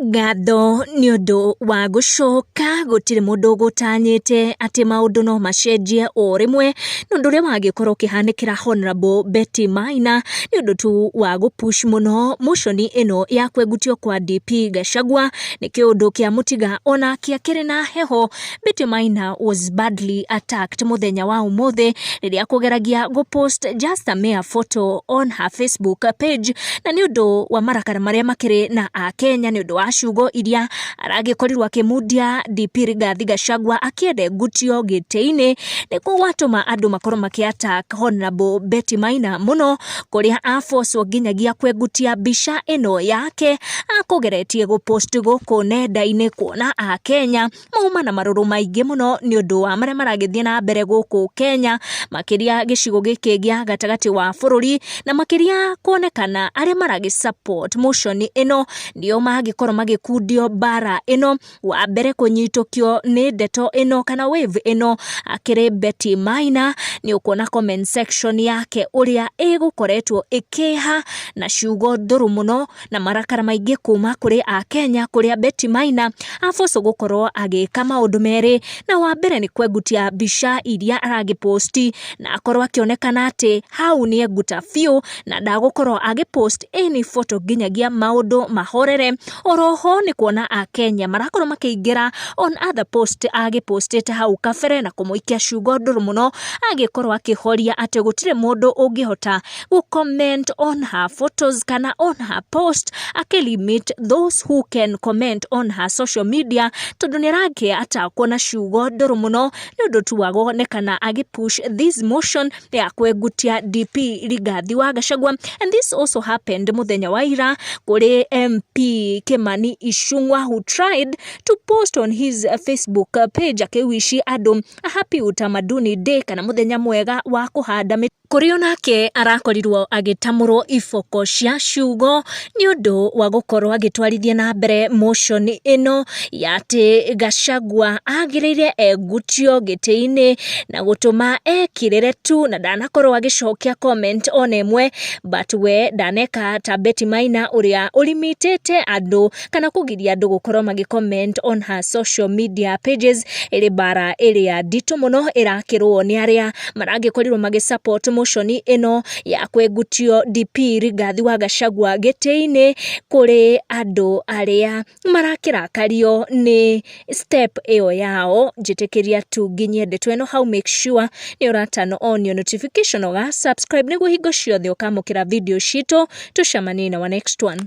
Ngatho ni undu wa gucoka gutire mundu gutanyite ati maundu no macenjie o rimwe nundu ria wagikorwo kihanikira Honorable Betty Maina ni undu tu wa gupush muno motion ino ya kwegutio kwa DP Gachagua ni kiundu kia mutiga ona kia kiri na heho. Betty Maina was badly attacked muthenya wa umuthi riria kugeragia gupost just a mere photo on her Facebook page, na ni undu wa marakara maria makiri na a Kenya ni undu wa ciugo iria aragikorirwo akimundia DP Rigathi Gachagua akiende gutio giteini nikuo watuma andu makorwo makiattack Honorable Betty Maina muno, kuria aforcwo nginyagia kwegutia bica ino yake akugeretie gupost guku nenda-ini kuona a Kenya mauma na maruru maingi muno ni undu wa maria maragithie na mbere guku Kenya, makiria gicigo giki gia gatagati wa bururi na makiria kuonekana aria maragi support motion ino ndio magikorwo magikundio bara ino wa mbere kunyitokio ni ndeto ino kana wave ino akiri Betty Maina. Ni ukuona comment section yake uria igukoretwo ikiha na ciugo nduru muno na marakara maingi kuma kuri a Kenya, kuria Betty Maina afoso gukorwo agika maundu meri, na wa mbere ni kwegutia bica iria aragiposti na akorwo akionekana ati hau ni eguta few na ndagukorwo agipost any photo nginyagia maundu mahorere. Oroho ni kuona a Kenya marakorwo makiingira on other post agipostete hau kabere na kumuikia ciugo nduru muno agikorwo akihoria ati gutire mundu ungihota gu comment on her photos kana on her post, akilimit those who can comment on her social media tondu ni rage ata kuona ciugo nduru muno ni undu tu wa guonekana agipush this motion ya kwegutia DP Rigathi wa Gachagua. And this also happened muthenya wa ira kuri MP Kimani Ichungwa, who tried to post on his Facebook page akiwishi andu a happy utamaduni day kana muthenya mwega wa kuhanda miti, kurio nake arakorirwo agitamurwo ifoko cia ciugo ni undu wa gukorwo agitwarithia na mbere motion ino ya ati Gachagua agirire egutio gitiini na gutuma ekirire tu na ndanakorwo agicokia comment on emwe, but we ndaneka ta Betty Maina uria ulimitete andu kana kugiria andu gukorwo magicomment on her social media pages. Iri bara iria ndito muno irakirwo ni aria maragikorirwo magisupport motion ino ya kwegutio DP Rigathi wa Gachagua gitiini kuri andu aria marakirakario ni step iyo yao. Njitikiria tu nginye ndeto ino how, make sure ni uratano on your notification oga subscribe niguo hingo ciothe ukamukira video cito tucemanie na wa next one.